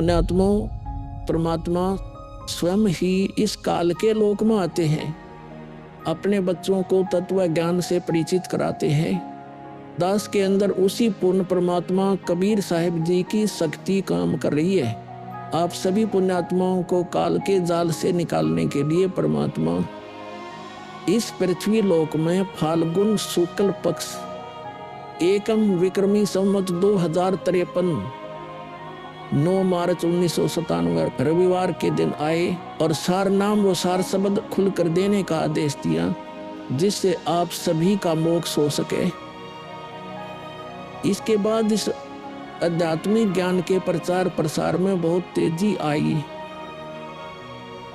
पुण्यात्माओं, परमात्मा स्वयं ही इस काल के लोक में आते हैं, अपने बच्चों को तत्व ज्ञान से परिचित कराते हैं। दास के अंदर उसी पूर्ण परमात्मा कबीर साहिब जी की शक्ति काम कर रही है। आप सभी पुण्यात्माओं को काल के जाल से निकालने के लिए परमात्मा इस पृथ्वी लोक में फाल्गुन शुक्ल पक्ष एकम विक्रमी संवत 2053 9 मार्च 1997 रविवार के दिन आए और सार नाम व सार शब्द खुलकर देने का आदेश दिया, जिससे आप सभी का मोक्ष हो सके। इसके बाद इस आध्यात्मिक ज्ञान के प्रचार प्रसार में बहुत तेजी आई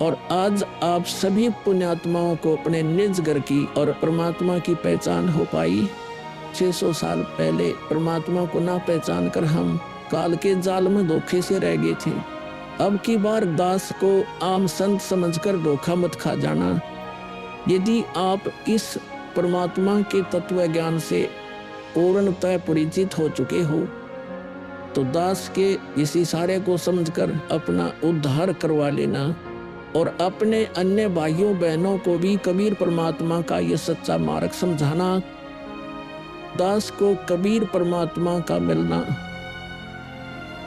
और आज आप सभी पुण्यात्माओं को अपने निज घर की और परमात्मा की पहचान हो पाई। 600 साल पहले परमात्मा को ना पहचान कर हम काल के जाल में धोखे से रह गए थे। अब की बार दास को आम संत समझकर धोखा मत खा जाना। यदि आप इस परमात्मा के तत्व ज्ञान से पूर्णतः परिचित हो चुके हो तो दास के इस इशारे को समझकर अपना उद्धार करवा लेना और अपने अन्य भाइयों बहनों को भी कबीर परमात्मा का यह सच्चा मार्ग समझाना। दास को कबीर परमात्मा का मिलना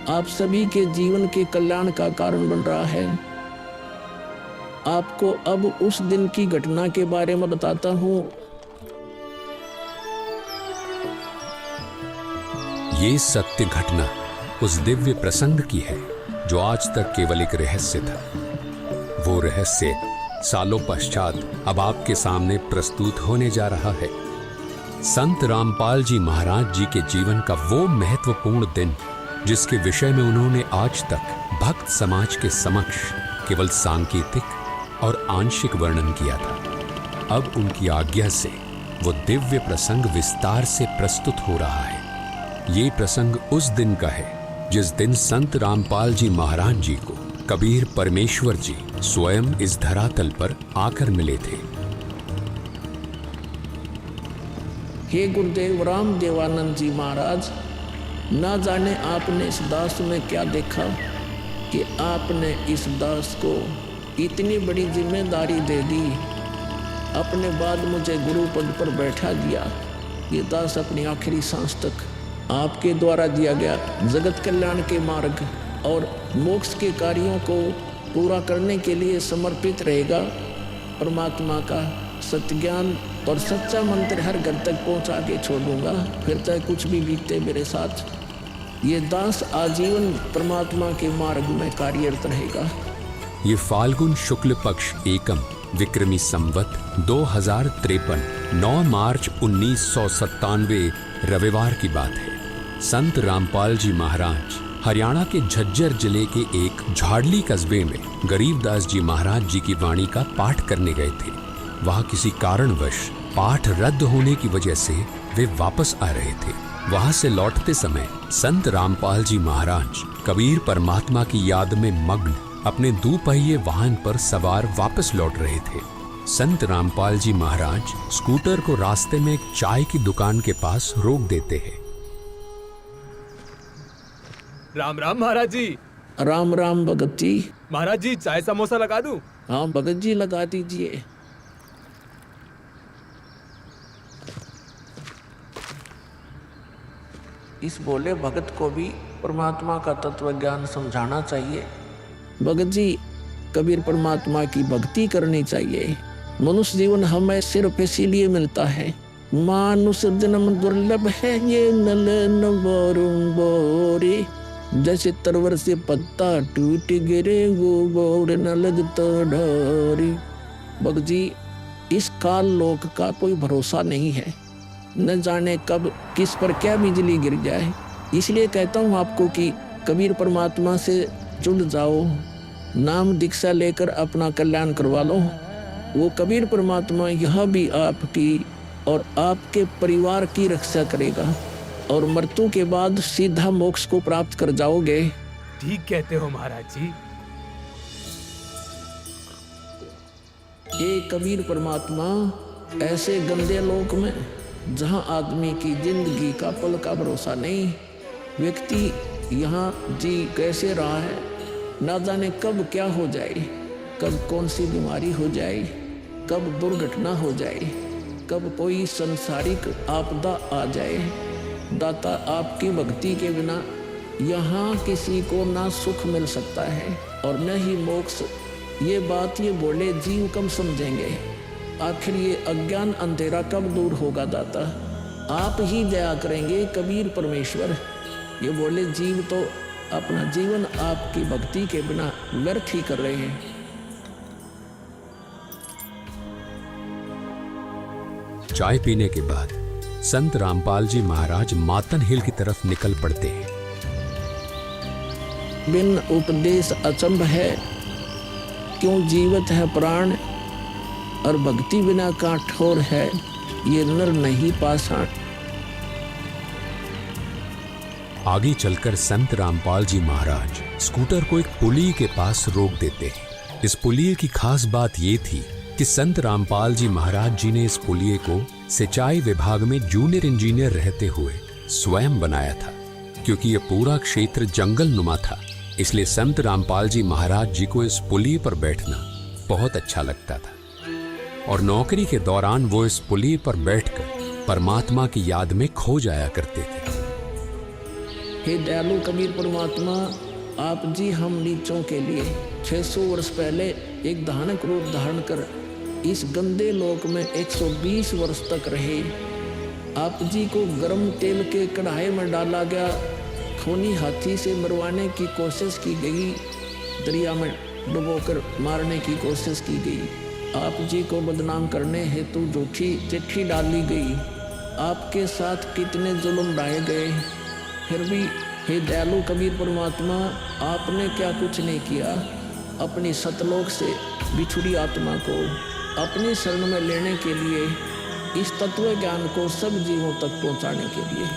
आप सभी के जीवन के कल्याण का कारण बन रहा है। आपको अब उस दिन की घटना के बारे में बताता हूँ। ये सत्य घटना उस दिव्य प्रसंग की है जो आज तक केवल एक रहस्य था। वो रहस्य सालों पश्चात अब आपके सामने प्रस्तुत होने जा रहा है। संत रामपाल जी महाराज जी के जीवन का वो महत्वपूर्ण दिन जिसके विषय में उन्होंने आज तक भक्त समाज के समक्ष केवल सांकेतिक और आंशिक वर्णन किया था, अब उनकी आज्ञा से वो दिव्य प्रसंग विस्तार से प्रस्तुत हो रहा है। ये प्रसंग उस दिन का है जिस दिन संत रामपाल जी महाराज जी को कबीर परमेश्वर जी स्वयं इस धरातल पर आकर मिले थे। हे गुरुदेव राम देवानंद जी महाराज, ना जाने आपने इस दास में क्या देखा कि आपने इस दास को इतनी बड़ी जिम्मेदारी दे दी। अपने बाद मुझे गुरु पद पर बैठा दिया। ये दास अपनी आखिरी सांस तक आपके द्वारा दिया गया जगत कल्याण के मार्ग और मोक्ष के कार्यों को पूरा करने के लिए समर्पित रहेगा। परमात्मा का सत्य ज्ञान और सच्चा मंत्र हर घर तक पहुंचा के छोड़ूंगा, फिर चाहे कुछ भी बीते मेरे साथ। ये दास आजीवन परमात्मा के मार्ग में कार्यरत रहेगा। ये फाल्गुन शुक्ल पक्ष एकम विक्रमी संवत 2053 9 मार्च 1997 रविवार की बात है। संत रामपाल जी महाराज हरियाणा के झज्जर जिले के एक झाड़ली कस्बे में गरीबदास जी महाराज जी की वाणी का पाठ करने गए थे। वहां किसी कारणवश पाठ रद्द होने की वजह से वे वापस आ रहे थे। वहां से लौटते समय संत रामपाल जी महाराज कबीर परमात्मा की याद में मग्न अपने दुपहिए वाहन पर सवार वापस लौट रहे थे। संत रामपाल जी महाराज स्कूटर को रास्ते में एक चाय की दुकान के पास रोक देते हैं। राम राम महाराज जी। राम राम भगत जी। महाराज जी चाय समोसा लगा दूं? हाँ भगत जी लगा दीजिए। इस बोले भगत को भी परमात्मा का तत्व ज्ञान समझाना चाहिए। भगत जी, कबीर परमात्मा की भक्ति करनी चाहिए। मनुष्य जीवन हमें सिर्फ इसीलिए मिलता है। मानुष जन्म दुर्लभ है ये नलन बोरे, जैसे तरवर से पत्ता टूट गिरे वो बोर न लगता डोरी। भगत जी, इस काल लोक का कोई भरोसा नहीं है, न जाने कब किस पर क्या बिजली गिर जाए। इसलिए कहता हूँ आपको कि कबीर परमात्मा से जुड़ जाओ, नाम दीक्षा लेकर अपना कल्याण करवा लो। वो कबीर परमात्मा यह भी आपकी और आपके परिवार की रक्षा करेगा और मृत्यु के बाद सीधा मोक्ष को प्राप्त कर जाओगे। ठीक कहते हो महाराज जी। ये कबीर परमात्मा ऐसे गंदे लोक में जहाँ आदमी की जिंदगी का पल का भरोसा नहीं, व्यक्ति यहाँ जी कैसे रहा है ना जाने कब क्या हो जाए, कब कौन सी बीमारी हो जाए, कब दुर्घटना हो जाए, कब कोई संसारिक आपदा आ जाए। दाता, आपकी भक्ति के बिना यहाँ किसी को ना सुख मिल सकता है और न ही मोक्ष। ये बात ये बोले जीव कब समझेंगे? आखिर ये अज्ञान अंधेरा कब दूर होगा दाता? आप ही दया करेंगे कबीर परमेश्वर। ये बोले जीव तो अपना जीवन आपकी भक्ति के बिना व्यर्थ ही कर रहे हैं। चाय पीने के बाद संत रामपाल जी महाराज मातन हिल की तरफ निकल पड़ते हैं। बिन उपदेश अचंभ है, क्यों जीवत है प्राण, और भक्ति बिना काठोर है, ये नर नहीं पाषाण। आगे चलकर संत रामपाल जी महाराज स्कूटर को एक पुलिये के पास रोक देते हैं। इस पुलिये की खास बात ये थी कि संत रामपाल जी महाराज जी ने इस पुलिये को सिंचाई विभाग में जूनियर इंजीनियर रहते हुए स्वयं बनाया था। क्योंकि यह पूरा क्षेत्र जंगल नुमा था, इसलिए संत रामपाल जी महाराज जी को इस पुलिये पर बैठना बहुत अच्छा लगता था और नौकरी के दौरान वो इस पुलिये पर बैठकर परमात्मा की याद में खो जाया करते थे। हे दयालु कबीर परमात्मा, आप जी हम नीचों के लिए 600 वर्ष पहले एक धानक रूप धारण कर इस गंदे लोक में 120 वर्ष तक रहे। आप जी को गर्म तेल के कढ़ाई में डाला गया, खूनी हाथी से मरवाने की कोशिश की गई, दरिया में डुबोकर मारने की कोशिश की गई। आप जी को बदनाम करने हेतु झूठी चिट्ठी डाली गई। आपके साथ कितने जुल्म ढाए गए, फिर भी हे दयालु कबीर परमात्मा, आपने क्या कुछ नहीं किया। अपनी सतलोक से बिछुड़ी आत्मा को अपनी शरण में लेने के लिए, इस तत्व ज्ञान को सब जीवों तक पहुंचाने के लिए।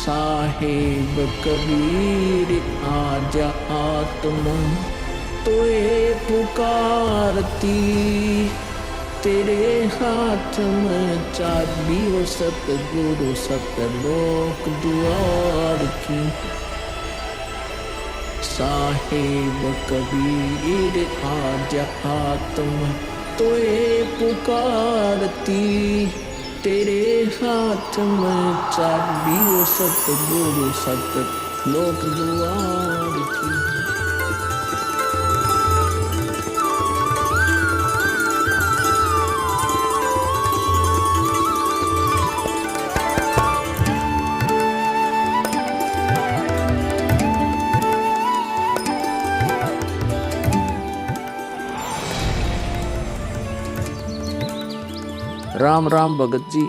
साहेब कबीर आजा आत्मा तोए पुकारती, तेरे हाथ में चाबी हो सतगुरु सतलोक द्वार की। साहेब कबीर आजा आत्मा तोए पुकारती, तेरे हाथ में चाबी हो सतगुरु सतलोक द्वार की। राम राम भगत जी।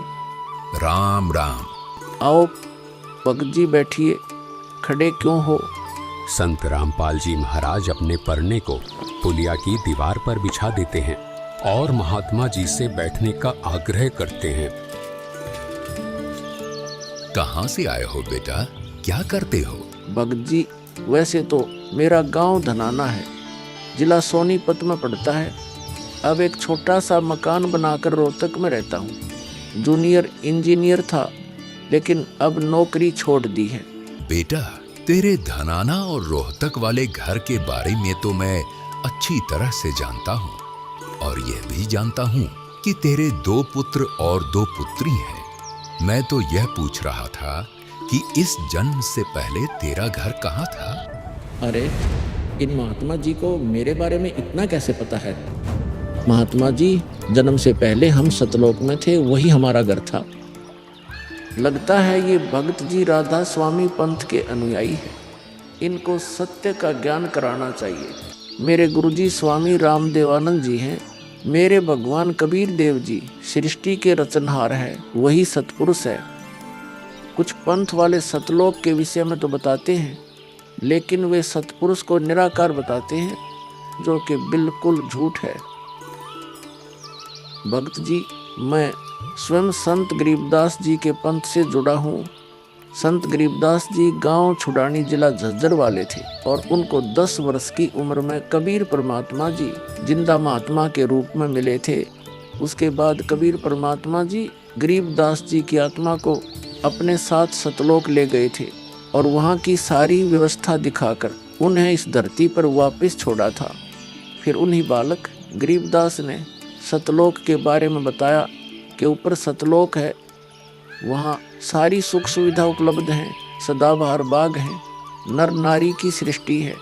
राम राम। आओ भगत जी बैठिए, खड़े क्यों हो? संत रामपाल जी महाराज अपने परने को पुलिया की दीवार पर बिछा देते हैं और महात्मा जी से बैठने का आग्रह करते हैं। कहाँ से आए हो बेटा, क्या करते हो? भगत जी, वैसे तो मेरा गांव धनाना है, जिला सोनीपत में पड़ता है। अब एक छोटा सा मकान बनाकर रोहतक में रहता हूँ। जूनियर इंजीनियर था, लेकिन अब नौकरी छोड़ दी है। बेटा, तेरे धनाना और रोहतक वाले घर के बारे में तो मैं अच्छी तरह से जानता हूँ और यह भी जानता हूँ कि तेरे 2 पुत्र और 2 पुत्री हैं। मैं तो यह पूछ रहा था कि इस जन्म से पहले तेरा घर कहाँ था? अरे, इन महात्मा जी को मेरे बारे में इतना कैसे पता है? महात्मा जी, जन्म से पहले हम सतलोक में थे, वही हमारा घर था। लगता है ये भगत जी राधा स्वामी पंथ के अनुयायी हैं। इनको सत्य का ज्ञान कराना चाहिए। मेरे गुरुजी स्वामी रामदेवानंद जी हैं। मेरे भगवान कबीर देव जी सृष्टि के रचनहार हैं, वही सतपुरुष है। कुछ पंथ वाले सतलोक के विषय में तो बताते हैं, लेकिन वे सतपुरुष को निराकार बताते हैं, जो कि बिल्कुल झूठ है। भक्त जी, मैं स्वयं संत गरीबदास जी के पंथ से जुड़ा हूँ। संत गरीबदास जी गांव छुड़ानी जिला झज्जर वाले थे और उनको 10 वर्ष की उम्र में कबीर परमात्मा जी जिंदा महात्मा के रूप में मिले थे। उसके बाद कबीर परमात्मा जी गरीबदास जी की आत्मा को अपने साथ सतलोक ले गए थे और वहाँ की सारी व्यवस्था दिखाकर उन्हें इस धरती पर वापस छोड़ा था। फिर उन्हीं बालक गरीबदास ने सतलोक के बारे में बताया कि ऊपर सतलोक है, वहाँ सारी सुख सुविधा उपलब्ध हैं, सदाबहार बाग हैं, नर नारी की सृष्टि है।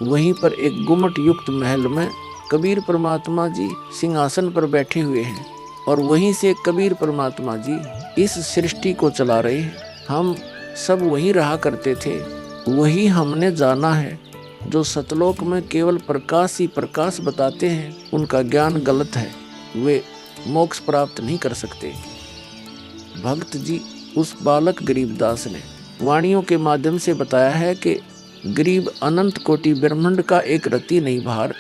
वहीं पर एक गुम्मट युक्त महल में कबीर परमात्मा जी सिंहासन पर बैठे हुए हैं और वहीं से कबीर परमात्मा जी इस सृष्टि को चला रहे हैं। हम सब वहीं रहा करते थे, वही हमने जाना है। जो सतलोक में केवल प्रकाश ही प्रकाश बताते हैं उनका ज्ञान गलत है, वे मोक्ष प्राप्त नहीं कर सकते। भक्त जी उस बालक गरीबदास ने वाणियों के माध्यम से बताया है कि गरीब अनंत कोटि ब्रह्मांड का एक रति नहीं भार,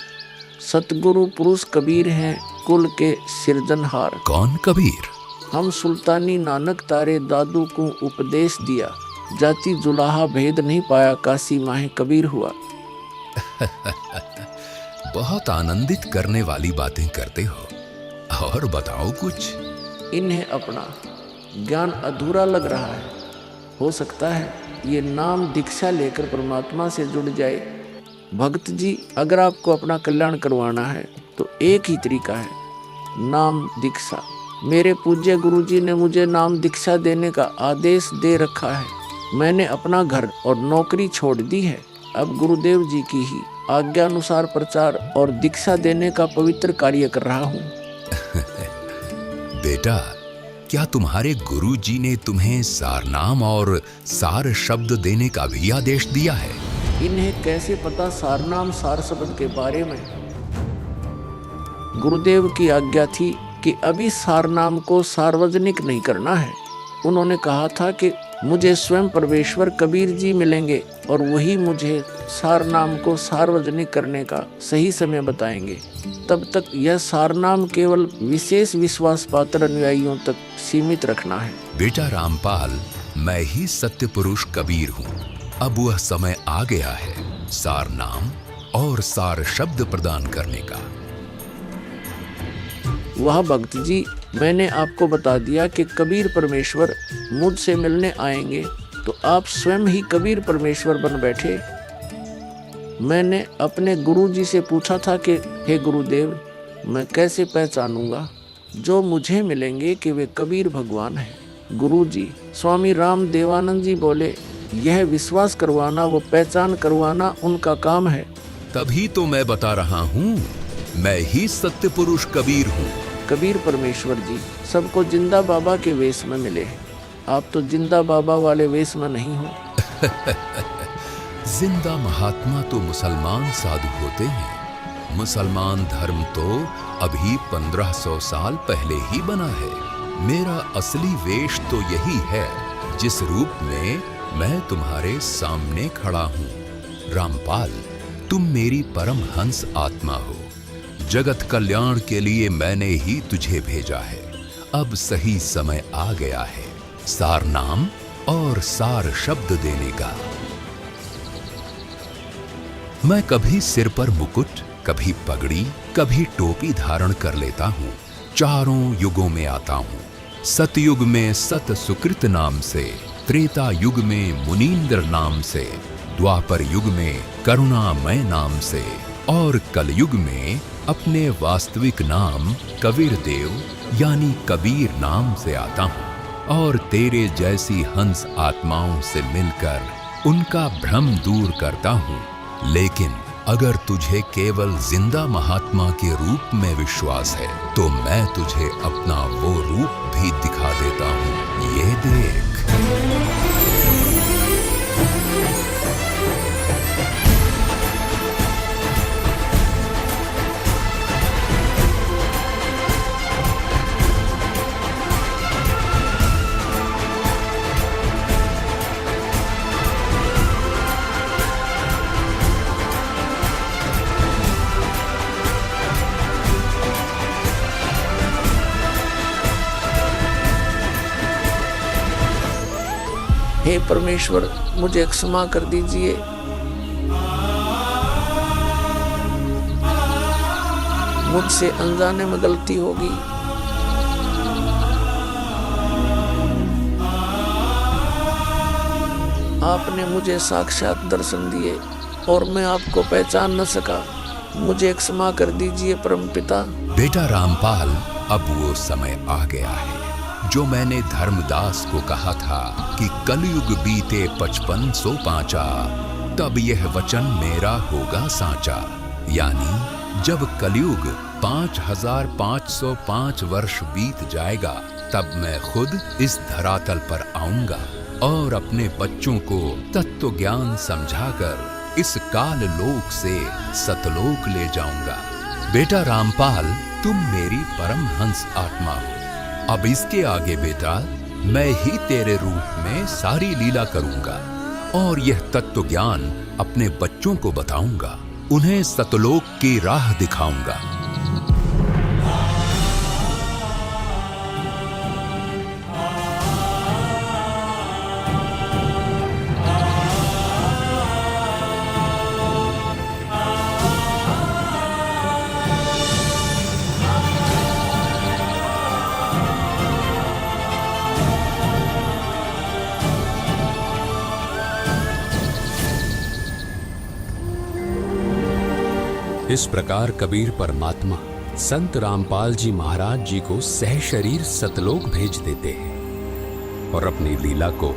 सतगुरु पुरुष कबीर हैं कुल के सिरजनहार। कौन कबीर? हम सुल्तानी नानक तारे दादू को उपदेश दिया, जाति जुलाहा भेद नहीं पाया, काशी माहे कबीर हुआ। बहुत आनंदित करने वाली बातें करते हो, और बताओ कुछ। इन्हें अपना ज्ञान अधूरा लग रहा है, हो सकता है ये नाम दीक्षा लेकर परमात्मा से जुड़ जाए। भक्त जी अगर आपको अपना कल्याण करवाना है तो एक ही तरीका है, नाम दीक्षा। मेरे पूज्य गुरुजी ने मुझे नाम दीक्षा देने का आदेश दे रखा है। मैंने अपना घर और नौकरी छोड़ दी है, अब गुरुदेव जी की ही आज्ञा अनुसार प्रचार और दीक्षा देने का पवित्र कार्य कर रहा हूँ। बेटा, क्या तुम्हारे गुरुजी ने तुम्हें सारनाम और सार शब्द देने का भी आदेश दिया है? इन्हें कैसे पता सारनाम सार शब्द के बारे में? गुरुदेव की आज्ञा थी कि अभी सारनाम को सार्वजनिक नहीं करना है। उन्होंने कहा था कि मुझे स्वयं परमेश्वर कबीर जी मिलेंगे और वही मुझे सारनाम को सार्वजनिक करने का सही समय बताएंगे। तब तक यह सारनाम केवल विशेष विश्वास पात्र अनुयायियों तक सीमित रखना है। बेटा रामपाल, मैं ही सत्य पुरुष कबीर हूँ। अब वह समय आ गया है सारनाम और सार शब्द प्रदान करने का। वह भक्त जी, मैंने आपको बता दिया कि कबीर परमेश्वर मुझसे मिलने आएंगे, तो आप स्वयं ही कबीर परमेश्वर बन बैठे। मैंने अपने गुरुजी से पूछा था कि हे गुरुदेव, मैं कैसे पहचानूंगा जो मुझे मिलेंगे कि वे कबीर भगवान हैं? गुरुजी स्वामी राम देवानंद जी बोले, यह विश्वास करवाना, वो पहचान करवाना उनका काम है। तभी तो मैं बता रहा हूँ, मैं ही सत्य पुरुष कबीर हूँ। कबीर परमेश्वर जी सबको जिंदा बाबा के वेश में मिले हैं, आप तो जिंदा बाबा वाले वेश में नहीं हो। जिंदा महात्मा तो मुसलमान साधु होते हैं। मुसलमान धर्म तो अभी 1500 साल पहले ही बना है। मेरा असली वेश तो यही है जिस रूप में मैं तुम्हारे सामने खड़ा हूँ। रामपाल, तुम मेरी परम हंस आत्मा हो। जगत कल्याण के लिए मैंने ही तुझे भेजा है। अब सही समय आ गया है सार नाम और सार शब्द देने का। मैं कभी सिर पर मुकुट, कभी पगड़ी, कभी टोपी धारण कर लेता हूँ। चारों युगों में आता हूँ। सतयुग में सत सुकृत नाम से, त्रेता युग में मुनींद्र नाम से, द्वापर युग में करुणामय नाम से और कलयुग में अपने वास्तविक नाम कबीर देव यानी कबीर नाम से आता हूँ और तेरे जैसी हंस आत्माओं से मिलकर उनका भ्रम दूर करता हूँ। लेकिन अगर तुझे केवल जिंदा महात्मा के रूप में विश्वास है तो मैं तुझे अपना वो रूप भी दिखा देता हूँ। ये देख। हे परमेश्वर, मुझे क्षमा कर दीजिए। मुझसे अनजाने में गलती होगी। आपने मुझे साक्षात दर्शन दिए और मैं आपको पहचान न सका। मुझे क्षमा कर दीजिए परमपिता। बेटा रामपाल, अब वो समय आ गया है जो मैंने धर्मदास को कहा था कि कलयुग बीते 5500 पांचा, तब यह वचन मेरा होगा साचा। यानी जब कलयुग 5505 वर्ष बीत जाएगा, तब मैं खुद इस धरातल पर आऊंगा और अपने बच्चों को तत्व ज्ञान समझाकर इस काल लोक से सतलोक ले जाऊंगा। बेटा रामपाल, तुम मेरी परमहंस आत्मा हो। अब इसके आगे बेटा, मैं ही तेरे रूप में सारी लीला करूंगा और यह तत्व ज्ञान अपने बच्चों को बताऊंगा, उन्हें सतलोक की राह दिखाऊंगा। इस प्रकार कबीर परमात्मा संत रामपाल जी महाराज जी को सह शरीर सतलोक भेज देते हैं और अपनी लीला को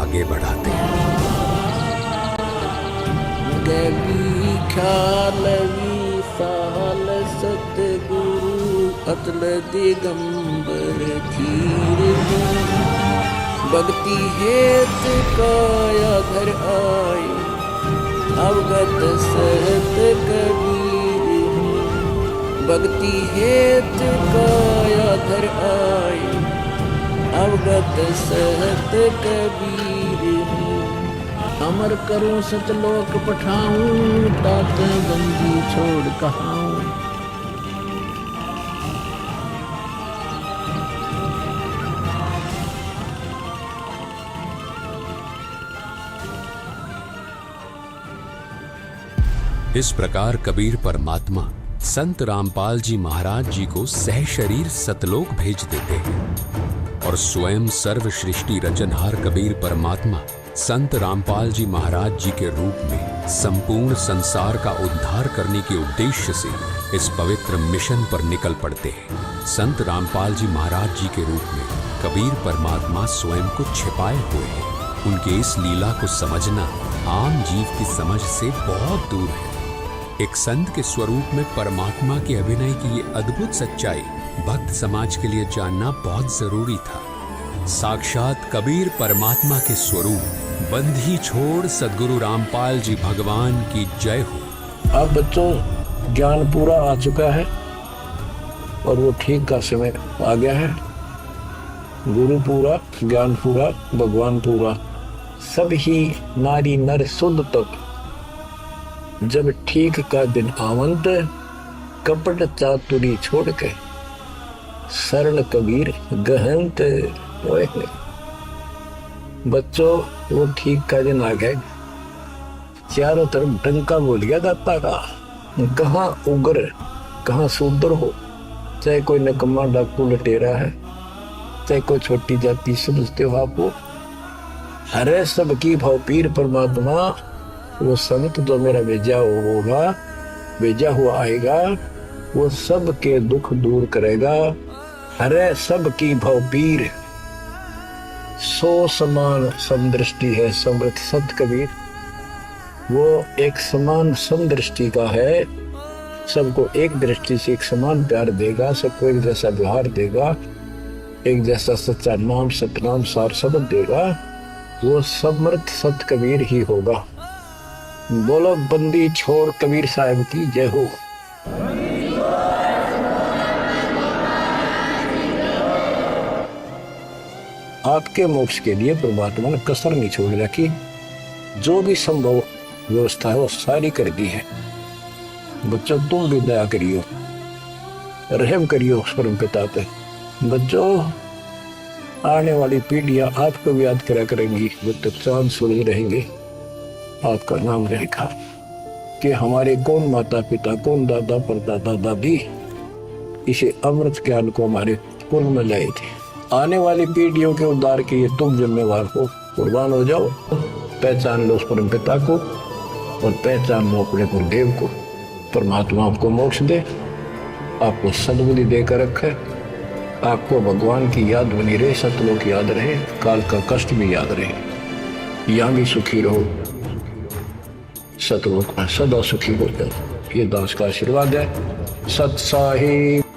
आगे बढ़ाते हैं। गली ख्यालवी साल सतगुरु अतल दिगंबर धीर भक्ति हेत काया घर आए अवगत सहत कबीर। भक्ति हेत काया घर आए अवगत सहत कबीर। अमर करूं सतलोक पठाऊं तात बंदी छोड़ कहाऊं। इस प्रकार कबीर परमात्मा संत रामपाल जी महाराज जी को सह शरीर सतलोक भेज देते हैं और स्वयं सर्व सृष्टि रचनहार कबीर परमात्मा संत रामपाल जी महाराज जी के रूप में संपूर्ण संसार का उद्धार करने के उद्देश्य से इस पवित्र मिशन पर निकल पड़ते हैं। संत रामपाल जी महाराज जी के रूप में कबीर परमात्मा स्वयं को छिपाए हुए हैं। उनके इस लीला को समझना आम जीव की समझ से बहुत दूर है। एक संत के स्वरूप में परमात्मा के अभिनय की ये अद्भुत सच्चाई भक्त समाज के लिए जानना बहुत जरूरी था। साक्षात कबीर परमात्मा के स्वरूप बंधी छोड़ सद्गुरु रामपाल जी भगवान की जय हो। अब बच्चों, ज्ञान पूरा आ चुका है और वो ठीक का समय आ गया है। गुरु पूरा, ज्ञान पूरा, भगवान पूरा, सब ही नारी नर शुद्ध तक। जब ठीक का दिन आवंत, कपट चातुरी छोड़ के शरण कबीर गहनत। बच्चों, वो ठीक का दिन आ गया। चारों तरफ डंका बोल गया दाता का। कहाँ उग्र, कहाँ शूद्र हो, चाहे कोई नकम्मा डाकू लटेरा है, चाहे कोई छोटी जाति समझते हो आपको, हरे सबकी भाव पीर परमात्मा। वो संत जो मेरा भेजा होगा, भेजा हुआ आएगा, वो सब के दुख दूर करेगा। हरे सबकी भाव पीर, सो समान समदृष्टि है समृत सत कबीर। वो एक समान समदृष्टि का है, सबको एक दृष्टि से एक समान प्यार देगा, सबको एक जैसा व्यवहार देगा, एक जैसा सच्चा नाम सतनाम सार शब्द देगा। वो समृत सत कबीर ही होगा। बोलो बंदी छोड़ कबीर साहब की जय हो। आपके मोक्ष के लिए परमात्मा ने कसर नहीं छोड़ रखी। जो भी संभव व्यवस्था है वो सारी कर दी है। बच्चों, तुम भी दया करियो, रहम करियो परम पिता पे। बच्चों, आने वाली पीढ़ियां आपको भी याद करा करेंगी, जब तक चांद सूरज रहेंगे आपका नाम रहेगा कि हमारे कौन माता पिता, कौन दादा परदादा दादी इसे अमृत ज्ञान को हमारे कुल में लाए थे। आने वाली पीढ़ियों के उद्धार के लिए तुम जिम्मेवार हो, कुर्बान हो जाओ। पहचान लो उस परम पिता को और पहचान लो अपने गुरुदेव को। परमात्मा आपको मोक्ष दे, आपको सद्बुद्धि देकर रखे, आपको भगवान की याद बनी रहे, सतलोक याद रहे, काल का कष्ट भी याद रहे, यहाँ भी सुखी रहो, सतलोक में सदा सुखी हो जाए। ये दास का आशीर्वाद है। सत साहिब।